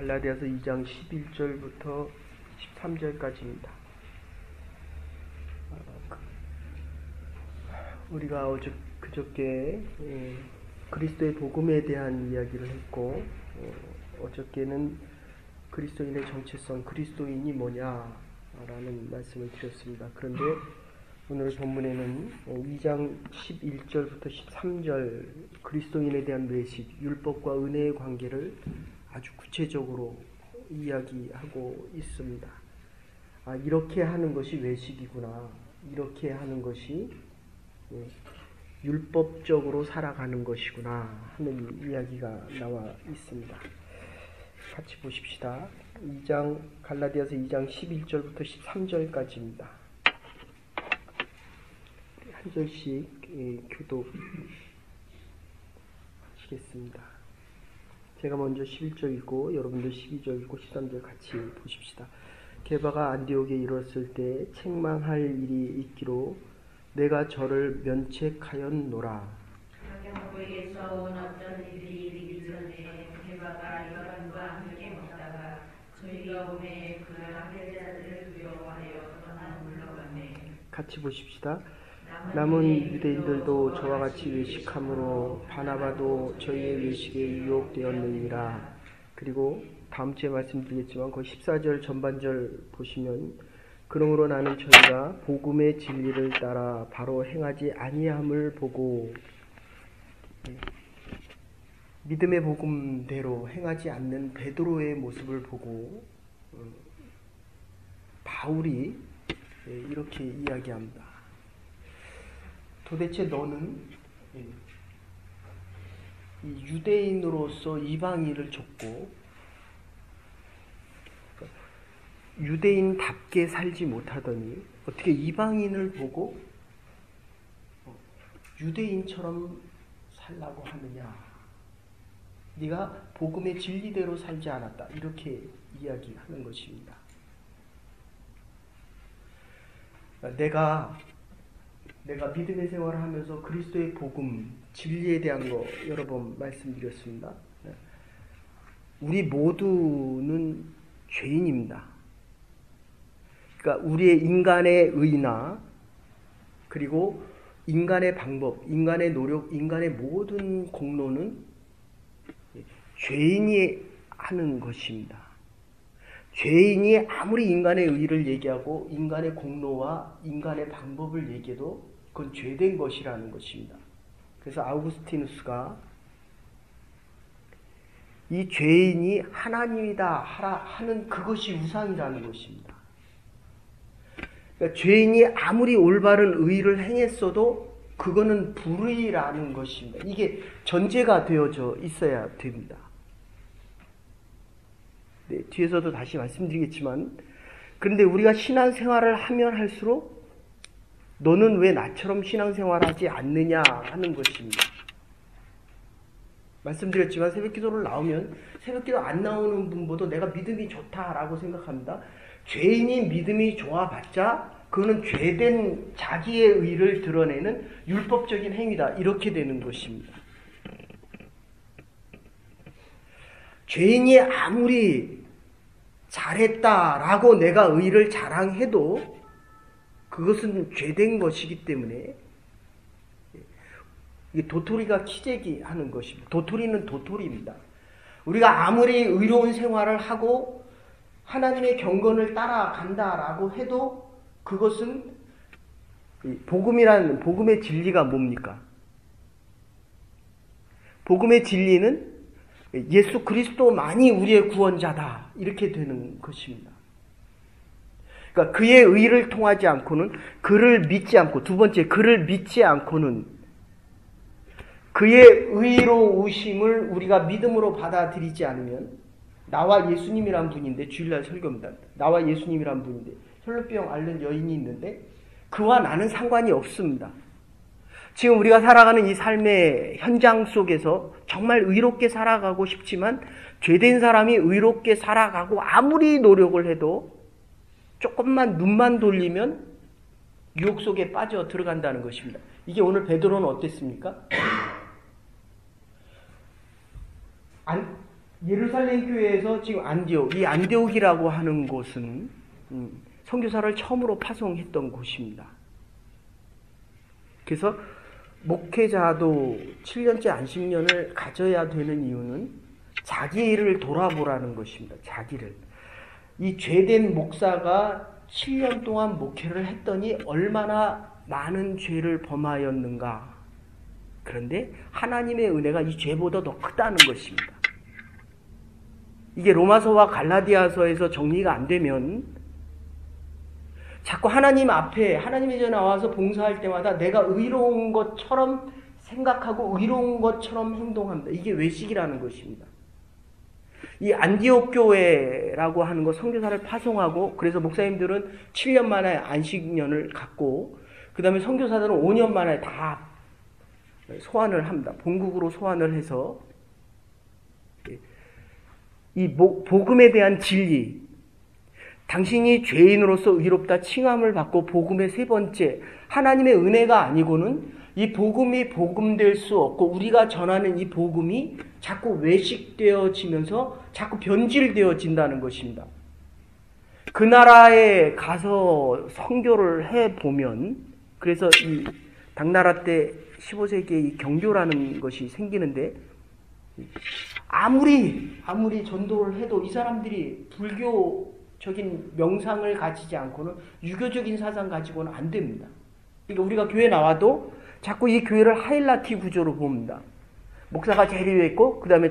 갈라디아서 2장 11절부터 13절까지입니다. 우리가 그저께 그리스도의 복음에 대한 이야기를 했고, 어저께는 그리스도인의 정체성, 그리스도인이 뭐냐라는 말씀을 드렸습니다. 그런데 오늘 본문에는 2장 11절부터 13절 그리스도인에 대한 외식, 율법과 은혜의 관계를 아주 구체적으로 이야기하고 있습니다. 이렇게 하는 것이 외식이구나, 이렇게 하는 것이 율법적으로 살아가는 것이구나 하는 이야기가 나와 있습니다. 같이 보십시다. 갈라디아서 2장 11절부터 13절까지입니다. 한 절씩 교독하시겠습니다. 제가 먼저 11절 읽고 여러분들 12절 읽고 13절 같이 보십시다. 게바가 안디옥에 이르렀을 때 책망할 일이 있기로 내가 저를 면책하였노라. 장경고에서 온 어떤 이들이 이르기 전에 게바가 여러분과 함께 먹다가 저희가 오매 그를 학대자들을 두려워하여 떠나 물러가네. 같이 보십시다. 남은 유대인들도 저와 같이 외식함으로 바나바도 저희의 외식에 유혹되었느니라. 그리고 다음 주에 말씀드리겠지만 거기 14절 전반절 보시면 그러므로 나는 저희가 복음의 진리를 따라 바로 행하지 아니함을 보고, 믿음의 복음대로 행하지 않는 베드로의 모습을 보고 바울이 이렇게 이야기합니다. 도대체 너는 이 유대인으로서 이방인을 줬고 유대인답게 살지 못하더니 어떻게 이방인을 보고 유대인처럼 살라고 하느냐. 네가 복음의 진리대로 살지 않았다. 이렇게 이야기하는 것입니다. 내가 믿음의 생활을 하면서 그리스도의 복음, 진리에 대한 거 여러 번 말씀드렸습니다. 우리 모두는 죄인입니다. 그러니까 우리의 인간의 의나 그리고 인간의 방법, 인간의 노력, 인간의 모든 공로는 죄인이 하는 것입니다. 죄인이 아무리 인간의 의를 얘기하고 인간의 공로와 인간의 방법을 얘기해도 그건 죄된 것이라는 것입니다. 그래서 아우구스티누스가 이 죄인이 하나님이다 하는 그것이 우상이라는 것입니다. 그러니까 죄인이 아무리 올바른 의를 행했어도 그거는 불의라는 것입니다. 이게 전제가 되어져 있어야 됩니다. 네, 뒤에서도 다시 말씀드리겠지만, 그런데 우리가 신앙생활을 하면 할수록 너는 왜 나처럼 신앙생활하지 않느냐 하는 것입니다. 말씀드렸지만 새벽기도를 나오면 새벽기도 안 나오는 분보다 내가 믿음이 좋다라고 생각합니다. 죄인이 믿음이 좋아봤자 그거는 죄된 자기의 의를 드러내는 율법적인 행위다. 이렇게 되는 것입니다. 죄인이 아무리 잘했다라고 내가 의를 자랑해도 그것은 죄된 것이기 때문에 도토리가 키재기 하는 것입니다. 도토리는 도토리입니다. 우리가 아무리 의로운 생활을 하고 하나님의 경건을 따라간다라고 해도 그것은 복음의 진리가 뭡니까? 복음의 진리는 예수 그리스도만이 우리의 구원자다. 이렇게 되는 것입니다. 그러니까 그의 의를 통하지 않고는, 그를 믿지 않고, 두 번째 그를 믿지 않고는 그의 의로우심을 우리가 믿음으로 받아들이지 않으면, 나와 예수님이란 분인데, 주일날 설교입니다. 나와 예수님이란 분인데 혈루병 앓는 여인이 있는데 그와 나는 상관이 없습니다. 지금 우리가 살아가는 이 삶의 현장 속에서 정말 의롭게 살아가고 싶지만 죄된 사람이 의롭게 살아가고 아무리 노력을 해도 조금만 눈만 돌리면 유혹 속에 빠져 들어간다는 것입니다. 이게 오늘 베드로는 어땠습니까? 예루살렘 교회에서 지금 안디옥, 이 안디옥이라고 하는 곳은 선교사를 처음으로 파송했던 곳입니다. 그래서 목회자도 7년째 안식년을 가져야 되는 이유는 자기를 돌아보라는 것입니다. 자기를. 이 죄된 목사가 7년 동안 목회를 했더니 얼마나 많은 죄를 범하였는가. 그런데 하나님의 은혜가 이 죄보다 더 크다는 것입니다. 이게 로마서와 갈라디아서에서 정리가 안 되면 자꾸 하나님 앞에 하나님의 전에 나와서 봉사할 때마다 내가 의로운 것처럼 생각하고 의로운 것처럼 행동합니다. 이게 외식이라는 것입니다. 이 안디옥 교회라고 하는 거 선교사를 파송하고 그래서 목사님들은 7년 만에 안식년을 갖고 그 다음에 선교사들은 5년 만에 다 소환을 합니다. 본국으로 소환을 해서 이 복음에 대한 진리, 당신이 죄인으로서 의롭다 칭함을 받고 복음의 세 번째, 하나님의 은혜가 아니고는 이 복음이 복음될 수 없고 우리가 전하는 이 복음이 자꾸 외식되어지면서 자꾸 변질되어진다는 것입니다. 그 나라에 가서 선교를 해보면 그래서 이 당나라 때 15세기에 이 경교라는 것이 생기는데 아무리 전도를 해도 이 사람들이 불교적인 명상을 가지지 않고는 유교적인 사상 가지고는 안 됩니다. 그러니까 우리가 교회 나와도 자꾸 이 교회를 하이라키 구조로 봅니다. 목사가 제일 위에 있고 그 다음에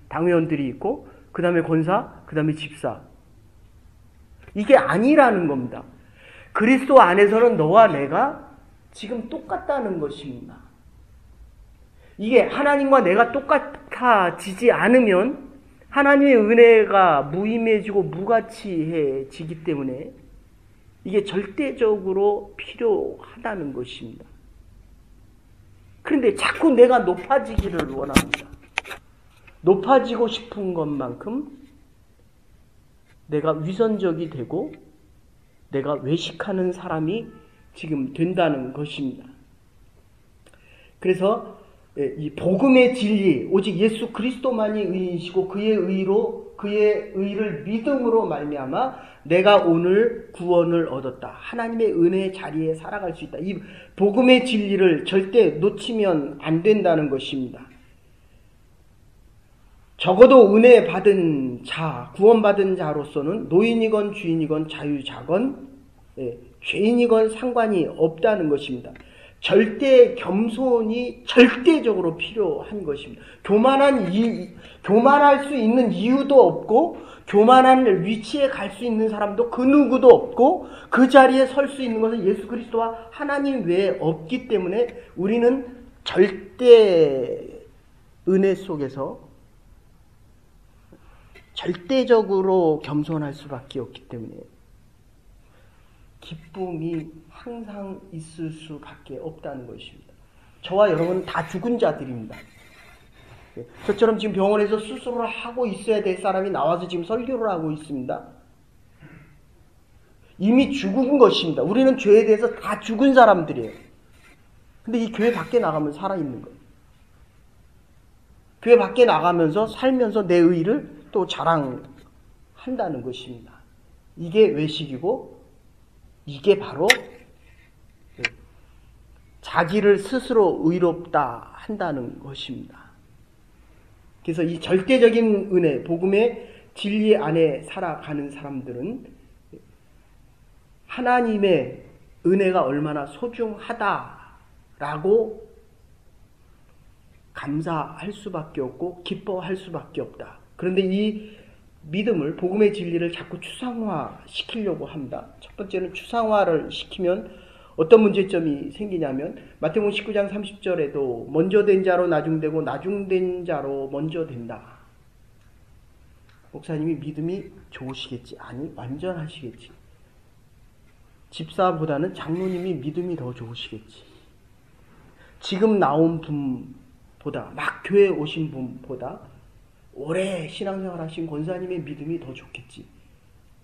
당회원들이 있고 그 다음에 권사, 그 다음에 집사. 이게 아니라는 겁니다. 그리스도 안에서는 너와 내가 지금 똑같다는 것입니다. 이게 하나님과 내가 똑같아지지 않으면 하나님의 은혜가 무의미해지고 무가치해지기 때문에 이게 절대적으로 필요하다는 것입니다. 그런데 자꾸 내가 높아지기를 원합니다. 높아지고 싶은 것만큼 내가 위선적이 되고 내가 외식하는 사람이 지금 된다는 것입니다. 그래서 이 복음의 진리, 오직 예수 그리스도만이 의인이시고 그의 의로 그의 의를 믿음으로 말미암아 내가 오늘 구원을 얻었다. 하나님의 은혜의 자리에 살아갈 수 있다. 이 복음의 진리를 절대 놓치면 안 된다는 것입니다. 적어도 은혜 받은 자, 구원받은 자로서는 노인이건 주인이건 자유자건 죄인이건 상관이 없다는 것입니다. 절대 겸손이 절대적으로 필요한 것입니다. 교만할 수 있는 이유도 없고 교만한 위치에 갈 수 있는 사람도 그 누구도 없고 그 자리에 설 수 있는 것은 예수 그리스도와 하나님 외에 없기 때문에 우리는 절대 은혜 속에서 절대적으로 겸손할 수밖에 없기 때문에 기쁨이 항상 있을 수밖에 없다는 것입니다. 저와 여러분은 다 죽은 자들입니다. 저처럼 지금 병원에서 수술을 하고 있어야 될 사람이 나와서 지금 설교를 하고 있습니다. 이미 죽은 것입니다. 우리는 죄에 대해서 다 죽은 사람들이에요. 근데 이 교회 밖에 나가면 살아있는 거예요. 교회 밖에 나가면서 살면서 내 의를 또 자랑한다는 것입니다. 이게 외식이고 이게 바로 자기를 스스로 의롭다 한다는 것입니다. 그래서 이 절대적인 은혜, 복음의 진리 안에 살아가는 사람들은 하나님의 은혜가 얼마나 소중하다라고 감사할 수밖에 없고 기뻐할 수밖에 없다. 그런데 이 믿음을, 복음의 진리를 자꾸 추상화시키려고 합니다. 첫 번째는 추상화를 시키면 어떤 문제점이 생기냐면 마태복음 19장 30절에도 먼저 된 자로 나중되고 나중된 자로 먼저 된다. 목사님이 믿음이 좋으시겠지? 아니, 완전하시겠지. 집사보다는 장로님이 믿음이 더 좋으시겠지. 지금 나온 분보다, 막 교회에 오신 분보다 오래 신앙생활 하신 권사님의 믿음이 더 좋겠지.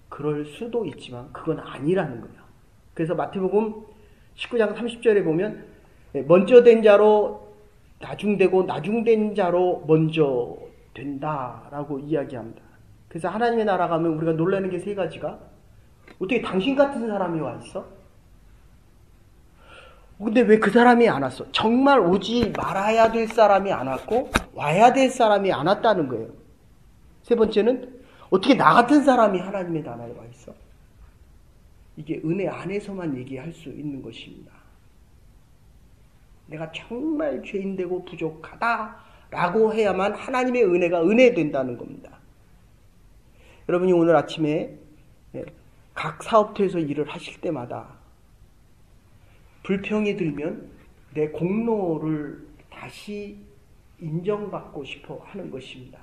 그럴 수도 있지만 그건 아니라는 거예요. 그래서 마태복음 19장 30절에 보면 먼저 된 자로 나중되고 나중된 자로 먼저 된다라고 이야기합니다. 그래서 하나님의 나라 가면 우리가 놀라는 게 세 가지가, 어떻게 당신 같은 사람이 와 있어? 근데 왜 그 사람이 안 왔어? 정말 오지 말아야 될 사람이 안 왔고 와야 될 사람이 안 왔다는 거예요. 세 번째는 어떻게 나 같은 사람이 하나님의 나라에 와 있어? 이게 은혜 안에서만 얘기할 수 있는 것입니다. 내가 정말 죄인되고 부족하다라고 해야만 하나님의 은혜가 은혜된다는 겁니다. 여러분이 오늘 아침에 각 사업터에서 일을 하실 때마다 불평이 들면 내 공로를 다시 인정받고 싶어 하는 것입니다.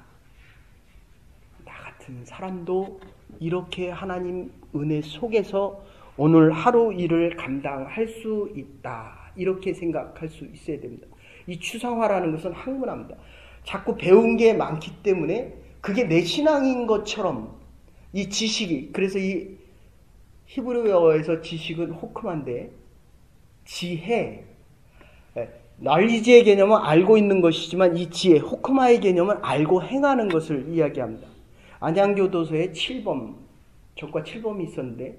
나 같은 사람도 이렇게 하나님 은혜 속에서 오늘 하루 일을 감당할 수 있다. 이렇게 생각할 수 있어야 됩니다. 이 추상화라는 것은 학문합니다. 자꾸 배운 게 많기 때문에 그게 내 신앙인 것처럼 이 지식이, 그래서 이 히브리어에서 지식은 호크만데 지혜, 널리지의 개념은 알고 있는 것이지만 이 지혜, 호크마의 개념은 알고 행하는 것을 이야기합니다. 안양교도소에 7범, 전과 7범이 있었는데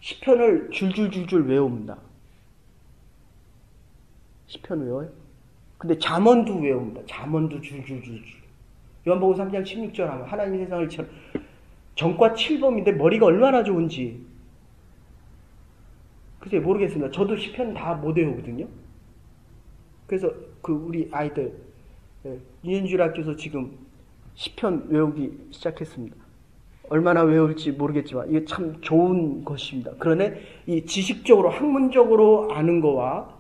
시편을 줄줄줄줄 외웁니다. 시편 외워요? 근데 잠언도 외웁니다. 잠언도 줄줄줄줄. 요한복음 3장 16절 하면 하나님이 세상을 전과 7범인데 머리가 얼마나 좋은지 글쎄 모르겠습니다. 저도 시편 다 못 외우거든요. 그래서 그 우리 아이들 윤현주 학교에서 지금 시편 외우기 시작했습니다. 얼마나 외울지 모르겠지만 이게 참 좋은 것입니다. 그러네 이 지식적으로 학문적으로 아는 거와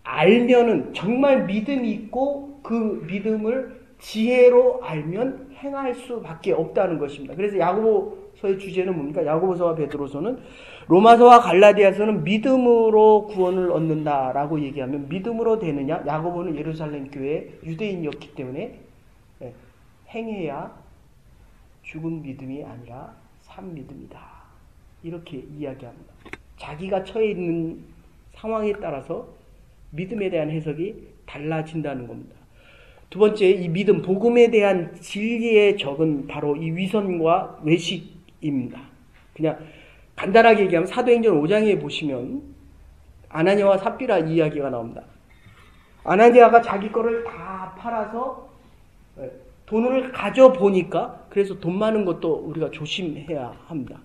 알면은 정말 믿음이 있고 그 믿음을 지혜로 알면 행할 수밖에 없다는 것입니다. 그래서 야고보서의 주제는 뭡니까? 야고보서와 베드로서는 로마서와 갈라디아서는 믿음으로 구원을 얻는다라고 얘기하면 믿음으로 되느냐? 야고보는 예루살렘 교회 유대인이었기 때문에 행해야 죽은 믿음이 아니라 산 믿음이다. 이렇게 이야기합니다. 자기가 처해 있는 상황에 따라서 믿음에 대한 해석이 달라진다는 겁니다. 두 번째, 이 믿음, 복음에 대한 진리의 적은 바로 이 위선과 외식입니다. 그냥 간단하게 얘기하면 사도행전 5장에 보시면 아나니아와 삽비라 이야기가 나옵니다. 아나니아가 자기 거를 다 팔아서 돈을 가져보니까, 그래서 돈 많은 것도 우리가 조심해야 합니다.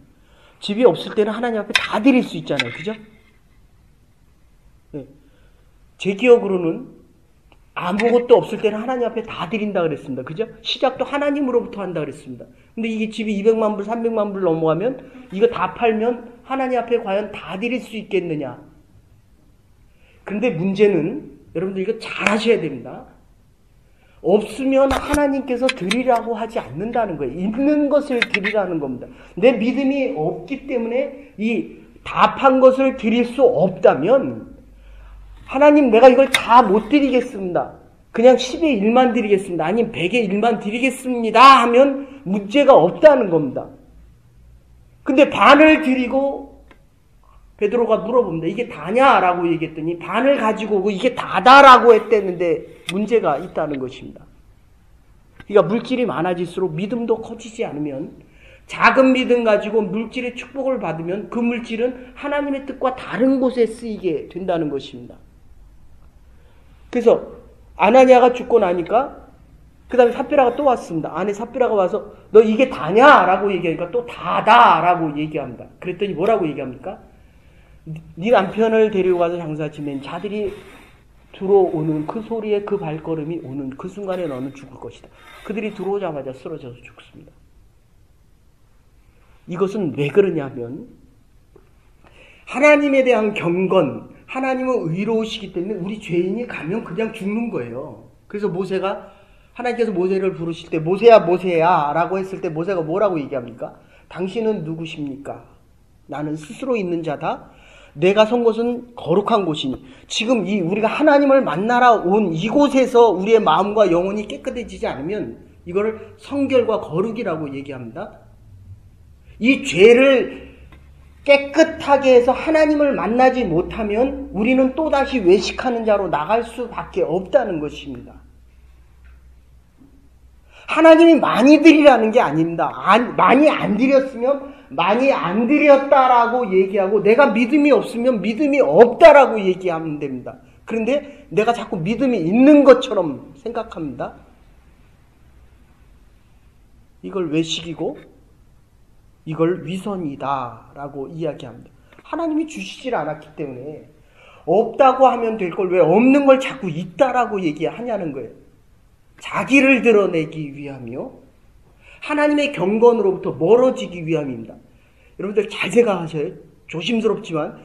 집이 없을 때는 하나님 앞에 다 드릴 수 있잖아요. 그죠? 제 기억으로는 아무것도 없을 때는 하나님 앞에 다 드린다 그랬습니다. 그죠? 시작도 하나님으로부터 한다 그랬습니다. 근데 이게 집이 200만 불, 300만 불 넘어가면 이거 다 팔면 하나님 앞에 과연 다 드릴 수 있겠느냐? 근데 문제는 여러분들 이거 잘 하셔야 됩니다. 없으면 하나님께서 드리라고 하지 않는다는 거예요. 있는 것을 드리라는 겁니다. 내 믿음이 없기 때문에 이 다 판 것을 드릴 수 없다면 하나님 내가 이걸 다 못 드리겠습니다. 그냥 10의 1만 드리겠습니다. 아니면 100의 1만 드리겠습니다 하면 문제가 없다는 겁니다. 근데 반을 드리고 베드로가 물어봅니다. 이게 다냐라고 얘기했더니 반을 가지고 오고 이게 다다라고 했대는데 문제가 있다는 것입니다. 그러니까 물질이 많아질수록 믿음도 커지지 않으면, 작은 믿음 가지고 물질의 축복을 받으면 그 물질은 하나님의 뜻과 다른 곳에 쓰이게 된다는 것입니다. 그래서 아나니아가 죽고 나니까 그 다음에 삽비라가 또 왔습니다. 아내 삽비라가 와서 너 이게 다냐라고 얘기하니까 또 다다라고 얘기합니다. 그랬더니 뭐라고 얘기합니까? 네 남편을 데리고 가서 장사 지낸 자들이 들어오는 그 소리에 그 발걸음이 오는 그 순간에 너는 죽을 것이다. 그들이 들어오자마자 쓰러져서 죽습니다. 이것은 왜 그러냐면 하나님에 대한 경건, 하나님은 의로우시기 때문에 우리 죄인이 가면 그냥 죽는 거예요. 그래서 모세가, 하나님께서 모세를 부르실 때 모세야 모세야 라고 했을 때 모세가 뭐라고 얘기합니까? 당신은 누구십니까? 나는 스스로 있는 자다. 내가 선 곳은 거룩한 곳이니. 지금 우리가 하나님을 만나러 온 이곳에서 우리의 마음과 영혼이 깨끗해지지 않으면 이거를 성결과 거룩이라고 얘기합니다. 이 죄를 깨끗하게 해서 하나님을 만나지 못하면 우리는 또다시 외식하는 자로 나갈 수밖에 없다는 것입니다. 하나님이 많이 드리라는 게 아닙니다. 많이 안 드렸으면 많이 안 드렸다라고 얘기하고 내가 믿음이 없으면 믿음이 없다라고 얘기하면 됩니다. 그런데 내가 자꾸 믿음이 있는 것처럼 생각합니다. 이걸 외식이고 이걸 위선이다라고 이야기합니다. 하나님이 주시질 않았기 때문에 없다고 하면 될 걸 왜 없는 걸 자꾸 있다라고 얘기하냐는 거예요. 자기를 드러내기 위함이요. 하나님의 경건으로부터 멀어지기 위함입니다. 여러분들 잘 생각하셔요. 조심스럽지만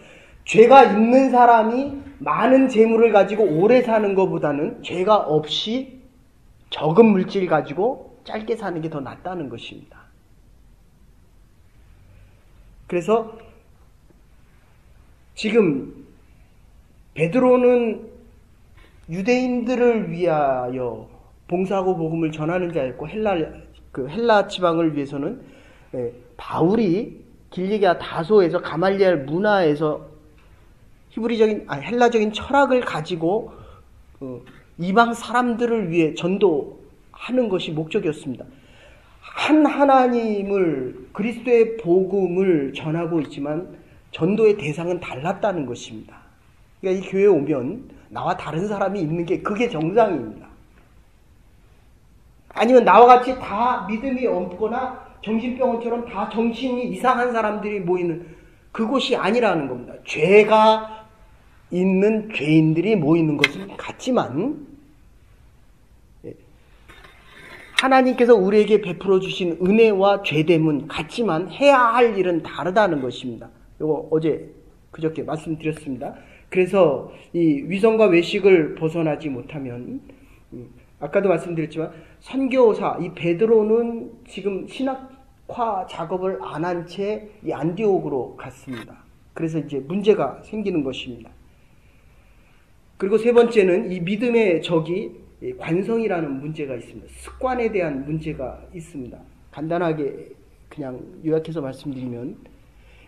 죄가 있는 사람이 많은 재물을 가지고 오래 사는 것보다는 죄가 없이 적은 물질 가지고 짧게 사는 게 더 낫다는 것입니다. 그래서 지금 베드로는 유대인들을 위하여 봉사하고 복음을 전하는 자였고 헬라 지방을 위해서는 바울이 길리기아 다소에서 가말리엘 문화에서 헬라적인 철학을 가지고 이방 사람들을 위해 전도하는 것이 목적이었습니다. 한 하나님을 그리스도의 복음을 전하고 있지만 전도의 대상은 달랐다는 것입니다. 그러니까 이 교회에 오면 나와 다른 사람이 있는 게 그게 정상입니다. 아니면 나와 같이 다 믿음이 없거나 정신병원처럼 다 정신이 이상한 사람들이 모이는 그곳이 아니라는 겁니다. 죄가 있는 죄인들이 모이는 것은 같지만 하나님께서 우리에게 베풀어 주신 은혜와 죄됨은 같지만 해야 할 일은 다르다는 것입니다. 이거 그저께 말씀드렸습니다. 그래서 이 위선과 외식을 벗어나지 못하면 아까도 말씀드렸지만 선교사 이 베드로는 지금 신학화 작업을 안 한 채 이 안디옥으로 갔습니다. 그래서 이제 문제가 생기는 것입니다. 그리고 세 번째는 이 믿음의 적이 관성이라는 문제가 있습니다. 습관에 대한 문제가 있습니다. 간단하게 그냥 요약해서 말씀드리면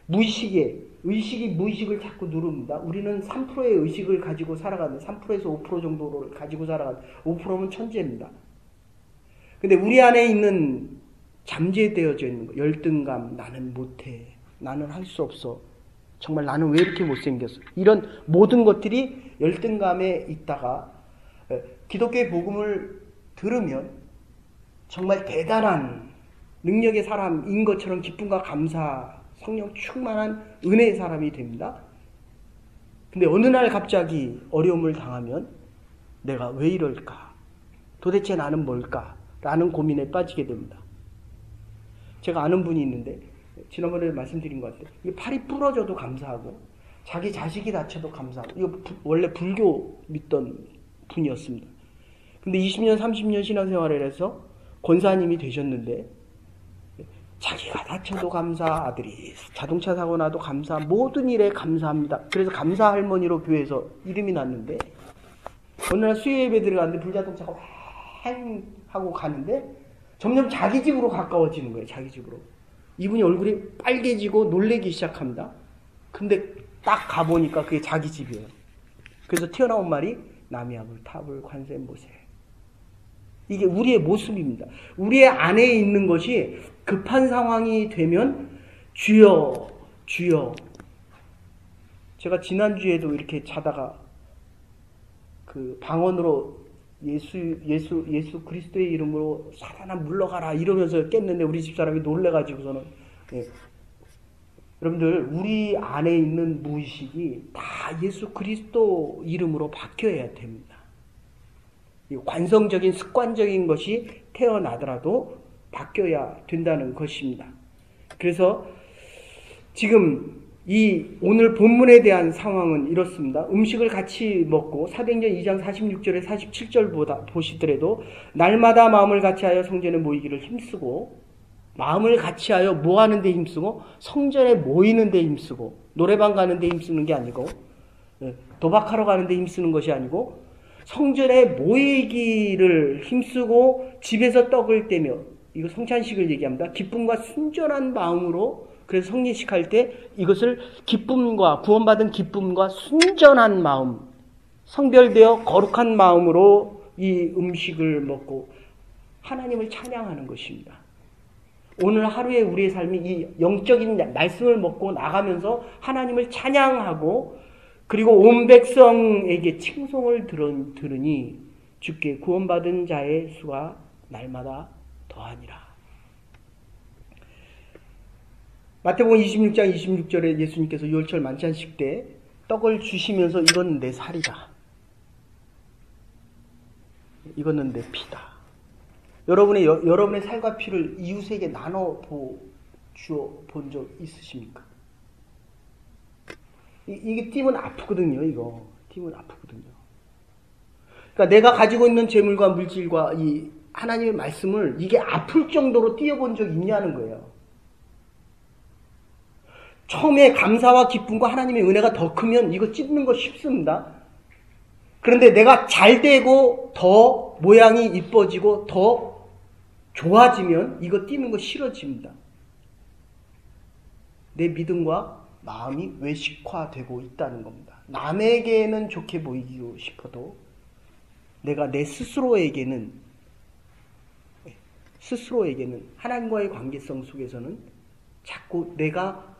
의식이 무의식을 자꾸 누릅니다. 우리는 3%의 의식을 가지고 살아가는데 3%에서 5% 정도를 가지고 살아가는데 5%면 천재입니다. 근데 우리 안에 있는 잠재되어져 있는 거, 열등감, 나는 못해, 나는 할 수 없어, 정말 나는 왜 이렇게 못생겼어, 이런 모든 것들이 열등감에 있다가 기독교의 복음을 들으면 정말 대단한 능력의 사람인 것처럼 기쁨과 감사, 성령 충만한 은혜의 사람이 됩니다. 근데 어느 날 갑자기 어려움을 당하면 내가 왜 이럴까? 도대체 나는 뭘까? 라는 고민에 빠지게 됩니다. 제가 아는 분이 있는데 지난번에 말씀드린 것 같아요. 팔이 부러져도 감사하고 자기 자식이 다쳐도 감사하고, 이거 원래 불교 믿던 분이었습니다. 근데 20년 30년 신앙생활을 해서 권사님이 되셨는데 자기가 다쳐도 감사, 아들이 자동차 사고 나도 감사, 모든 일에 감사합니다. 그래서 감사 할머니로 교회에서 이름이 났는데 어느 날 수요 예배 들어갔는데 불자동차가 행 하고 가는데 점점 자기 집으로 가까워지는 거예요. 자기 집으로. 이분이 얼굴이 빨개지고 놀래기 시작합니다. 근데 딱 가보니까 그게 자기 집이에요. 그래서 튀어나온 말이 남이아불 타불 관세음보세. 이게 우리의 모습입니다. 우리의 안에 있는 것이 급한 상황이 되면 주여 주여. 제가 지난주에도 이렇게 자다가 그 방언으로 예수 그리스도의 이름으로 사단아 물러가라 이러면서 깼는데 우리 집사람이 놀래가지고서는 여러분들 우리 안에 있는 무의식이 다 예수 그리스도 이름으로 바뀌어야 됩니다. 관성적인 습관적인 것이 태어나더라도 바뀌어야 된다는 것입니다. 그래서 지금 이 오늘 본문에 대한 상황은 이렇습니다. 음식을 같이 먹고 사도행전 2장 46절에 47절 보시더라도 날마다 마음을 같이하여 성전에 모이기를 힘쓰고, 마음을 같이하여 뭐 하는 데 힘쓰고 성전에 모이는 데 힘쓰고, 노래방 가는 데 힘쓰는 게 아니고 도박하러 가는 데 힘쓰는 것이 아니고 성전에 모이기를 힘쓰고 집에서 떡을 떼며, 이거 성찬식을 얘기합니다. 기쁨과 순전한 마음으로, 그래서 성례식 할 때 이것을 기쁨과 구원받은 기쁨과 순전한 마음, 성별되어 거룩한 마음으로 이 음식을 먹고 하나님을 찬양하는 것입니다. 오늘 하루에 우리의 삶이 이 영적인 말씀을 먹고 나가면서 하나님을 찬양하고 그리고 온 백성에게 칭송을 들으니 주께 구원받은 자의 수가 날마다 더하니라. 마태복음 26장 26절에 예수님께서 유월절 만찬식 때 떡을 주시면서 이건 내 살이다. 이거는 내 피다. 여러분의 살과 피를 이웃에게 나눠 주어 본 적 있으십니까? 이게 띠면 아프거든요, 이거. 띠면 아프거든요. 그러니까 내가 가지고 있는 재물과 물질과 이 하나님의 말씀을 이게 아플 정도로 띄어본 적 있냐는 거예요. 처음에 감사와 기쁨과 하나님의 은혜가 더 크면 이거 찢는 거 쉽습니다. 그런데 내가 잘 되고 더 모양이 이뻐지고 더 좋아지면 이거 띄는 거 싫어집니다. 내 믿음과 마음이 외식화되고 있다는 겁니다. 남에게는 좋게 보이고 싶어도 내가 내 스스로에게는 하나님과의 관계성 속에서는 자꾸 내가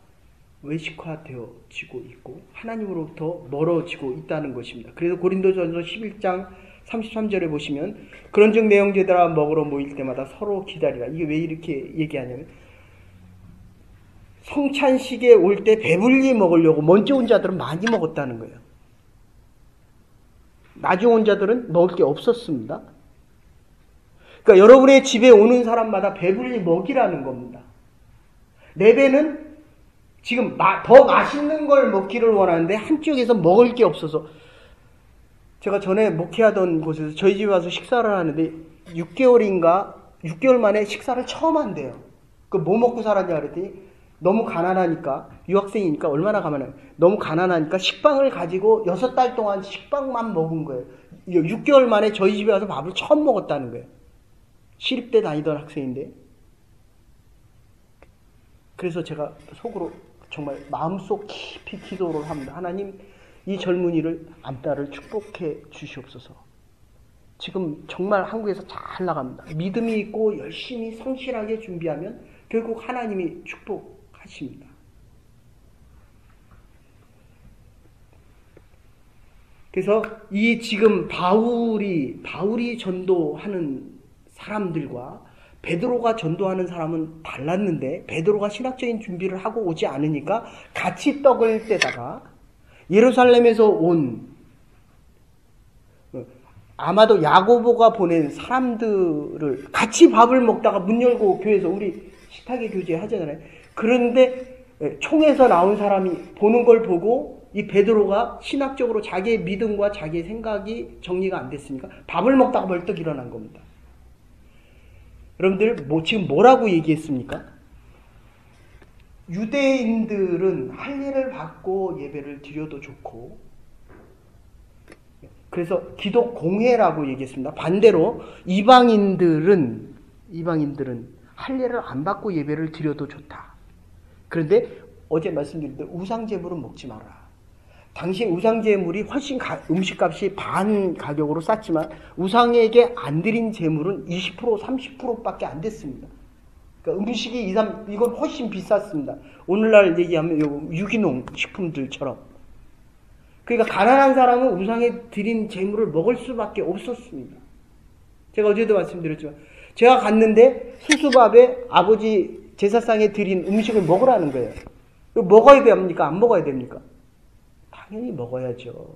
외식화되어지고 있고 하나님으로부터 멀어지고 있다는 것입니다. 그래서 고린도전서 11장 33절에 보시면 그런즉 내 형제들아 먹으러 모일 때마다 서로 기다리라. 이게 왜 이렇게 얘기하냐면 성찬식에 올 때 배불리 먹으려고 먼저 온 자들은 많이 먹었다는 거예요. 나중에 온 자들은 먹을 게 없었습니다. 그러니까 여러분의 집에 오는 사람마다 배불리 먹이라는 겁니다. 내 배는 지금 더 맛있는 걸 먹기를 원하는데 한쪽에서 먹을 게 없어서 제가 전에 목회하던 곳에서 저희 집에 와서 식사를 하는데 6개월 만에 식사를 처음 한대요. 그 뭐 먹고 살았냐 그랬더니 너무 가난하니까 유학생이니까 얼마나 가난해요. 너무 가난하니까 식빵을 가지고 6달 동안 식빵만 먹은 거예요. 6개월 만에 저희 집에 와서 밥을 처음 먹었다는 거예요. 시립대 다니던 학생인데 그래서 제가 속으로 정말 마음속 깊이 기도를 합니다. 하나님 이 젊은이를 암따를 축복해 주시옵소서. 지금 정말 한국에서 잘 나갑니다. 믿음이 있고 열심히 성실하게 준비하면 결국 하나님이 축복하십니다. 그래서 이 지금 바울이 전도하는 사람들과 베드로가 전도하는 사람은 달랐는데 베드로가 신학적인 준비를 하고 오지 않으니까 같이 떡을 떼다가 예루살렘에서 온 아마도 야고보가 보낸 사람들을 같이 밥을 먹다가 문 열고 교회에서 우리 식탁의 교제 하잖아요. 그런데 총에서 나온 사람이 보는 걸 보고 이 베드로가 신학적으로 자기의 믿음과 자기의 생각이 정리가 안 됐으니까 밥을 먹다가 벌떡 일어난 겁니다. 여러분들 지금 뭐라고 얘기했습니까? 유대인들은 할례를 받고 예배를 드려도 좋고 그래서 기독 공회라고 얘기했습니다. 반대로 이방인들은 할례를 안 받고 예배를 드려도 좋다. 그런데 어제 말씀드린 대로 우상제물은 먹지 마라. 당시 우상제물이 훨씬 음식값이 반 가격으로 쌌지만 우상에게 안 드린 제물은 20% 30%밖에 안 됐습니다. 그러니까 음식이 이건 훨씬 비쌌습니다. 오늘날 얘기하면 요 유기농 식품들처럼. 그러니까 가난한 사람은 우상에 드린 제물을 먹을 수밖에 없었습니다. 제가 어제도 말씀드렸지만 제가 갔는데 수수밥에 아버지 제사상에 드린 음식을 먹으라는 거예요. 먹어야 됩니까? 안 먹어야 됩니까? 당연히 먹어야죠.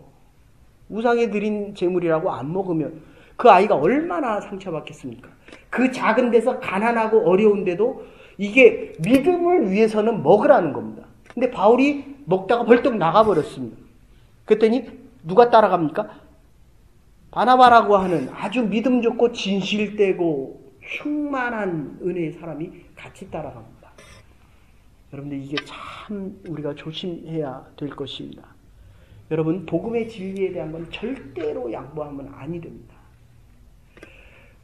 우상에 드린 제물이라고 안 먹으면 그 아이가 얼마나 상처받겠습니까? 그 작은 데서 가난하고 어려운데도 이게 믿음을 위해서는 먹으라는 겁니다. 근데 바울이 먹다가 벌떡 나가버렸습니다. 그랬더니 누가 따라갑니까? 바나바라고 하는 아주 믿음 좋고 진실되고 충만한 은혜의 사람이 같이 따라갑니다. 여러분들 이게 참 우리가 조심해야 될 것입니다. 여러분 복음의 진리에 대한 건 절대로 양보하면 아니 됩니다.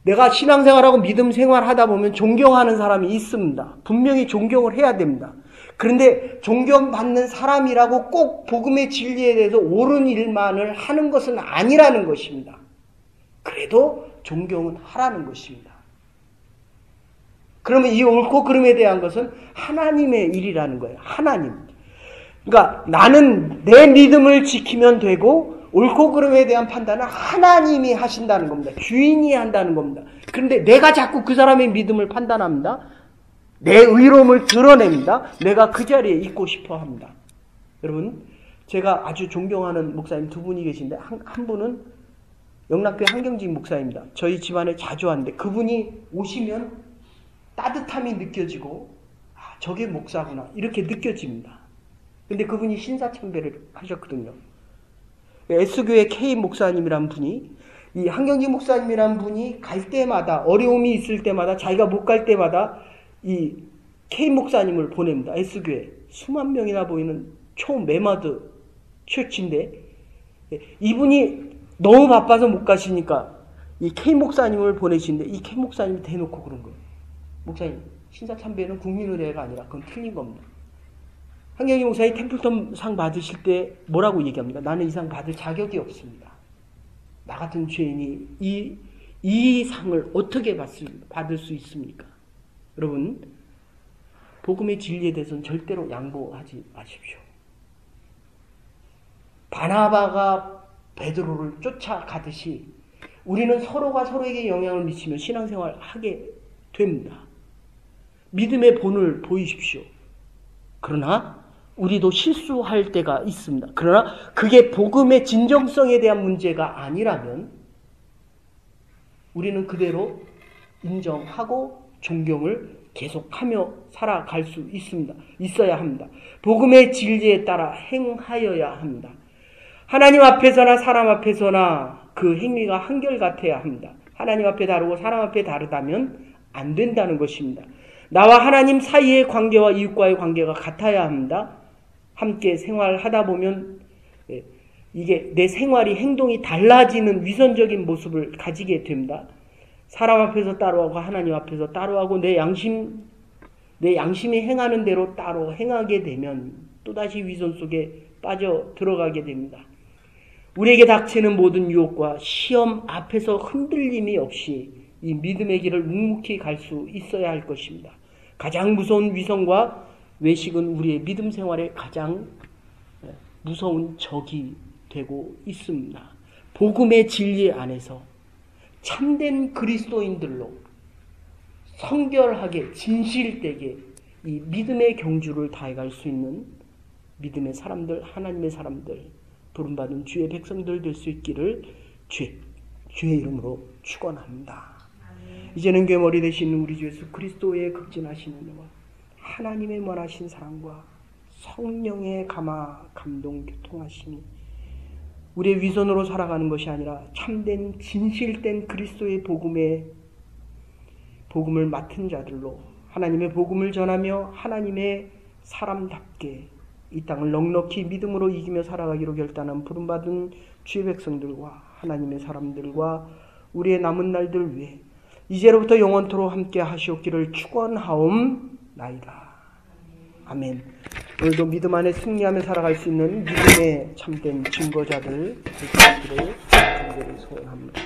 내가 신앙생활하고 믿음 생활하다 보면 존경하는 사람이 있습니다. 분명히 존경을 해야 됩니다. 그런데 존경받는 사람이라고 꼭 복음의 진리에 대해서 옳은 일만을 하는 것은 아니라는 것입니다. 그래도 존경은 하라는 것입니다. 그러면 이 옳고 그름에 대한 것은 하나님의 일이라는 거예요. 하나님. 그러니까 나는 내 믿음을 지키면 되고 옳고 그름에 대한 판단은 하나님이 하신다는 겁니다. 주인이 한다는 겁니다. 그런데 내가 자꾸 그 사람의 믿음을 판단합니다. 내 의로움을 드러냅니다. 내가 그 자리에 있고 싶어 합니다. 여러분, 제가 아주 존경하는 목사님 두 분이 계신데 한 분은 영락교회 한경직 목사입니다. 저희 집안에 자주 왔는데 그분이 오시면 따뜻함이 느껴지고 저게 목사구나 이렇게 느껴집니다. 근데 그분이 신사참배를 하셨거든요. S교회 K 목사님이란 분이 이 한경직 목사님이란 분이 갈 때마다 어려움이 있을 때마다 자기가 못 갈 때마다 이 K 목사님을 보냅니다. S교회 수만 명이나 보이는 초메마드 처치인데 이분이 너무 바빠서 못 가시니까 이 K 목사님을 보내시는데 이 K 목사님이 대놓고 그런 거예요. 목사님, 신사참배는 국민의례가 아니라 그건 틀린 겁니다. 한경희 목사님 템플턴 상 받으실 때 뭐라고 얘기합니까? 나는 이 상 받을 자격이 없습니다. 나 같은 죄인이 이 상을 어떻게 받을 수 있습니까? 여러분, 복음의 진리에 대해서는 절대로 양보하지 마십시오. 바나바가 베드로를 쫓아가듯이 우리는 서로가 서로에게 영향을 미치며 신앙생활을 하게 됩니다. 믿음의 본을 보이십시오. 그러나 우리도 실수할 때가 있습니다. 그러나 그게 복음의 진정성에 대한 문제가 아니라면 우리는 그대로 인정하고 존경을 계속하며 살아갈 수 있습니다. 있어야 합니다. 복음의 진리에 따라 행하여야 합니다. 하나님 앞에서나 사람 앞에서나 그 행위가 한결같아야 합니다. 하나님 앞에 다르고 사람 앞에 다르다면 안 된다는 것입니다. 나와 하나님 사이의 관계와 이웃과의 관계가 같아야 합니다. 함께 생활하다 보면 이게 내 생활이 행동이 달라지는 위선적인 모습을 가지게 됩니다. 사람 앞에서 따로하고 하나님 앞에서 따로하고 내 양심이 행하는 대로 따로 행하게 되면 또다시 위선 속에 빠져 들어가게 됩니다. 우리에게 닥치는 모든 유혹과 시험 앞에서 흔들림이 없이 이 믿음의 길을 묵묵히 갈 수 있어야 할 것입니다. 가장 무서운 위선과 외식은 우리의 믿음 생활에 가장 무서운 적이 되고 있습니다. 복음의 진리 안에서 참된 그리스도인들로 성결하게 진실되게 이 믿음의 경주를 다해갈 수 있는 믿음의 사람들, 하나님의 사람들, 부름받은 주의 백성들 될 수 있기를 주의 이름으로 축원합니다. 이제는 괴머리 되신 우리 주 예수 그리스도의 극진하신 은혜와 하나님의 원하신 사랑과 성령의 감동 교통하심이 우리의 위선으로 살아가는 것이 아니라 참된 진실된 그리스도의 복음을 맡은 자들로 하나님의 복음을 전하며 하나님의 사람답게 이 땅을 넉넉히 믿음으로 이기며 살아가기로 결단한 부름받은 주의 백성들과 하나님의 사람들과 우리의 남은 날들 위해 이제로부터 영원토록 함께 하시옵기를 축원하옵나이다. 아멘. 오늘도 믿음 안에 승리하며 살아갈 수 있는 믿음의 참된 증거자들 되시기를 간절히 소원합니다.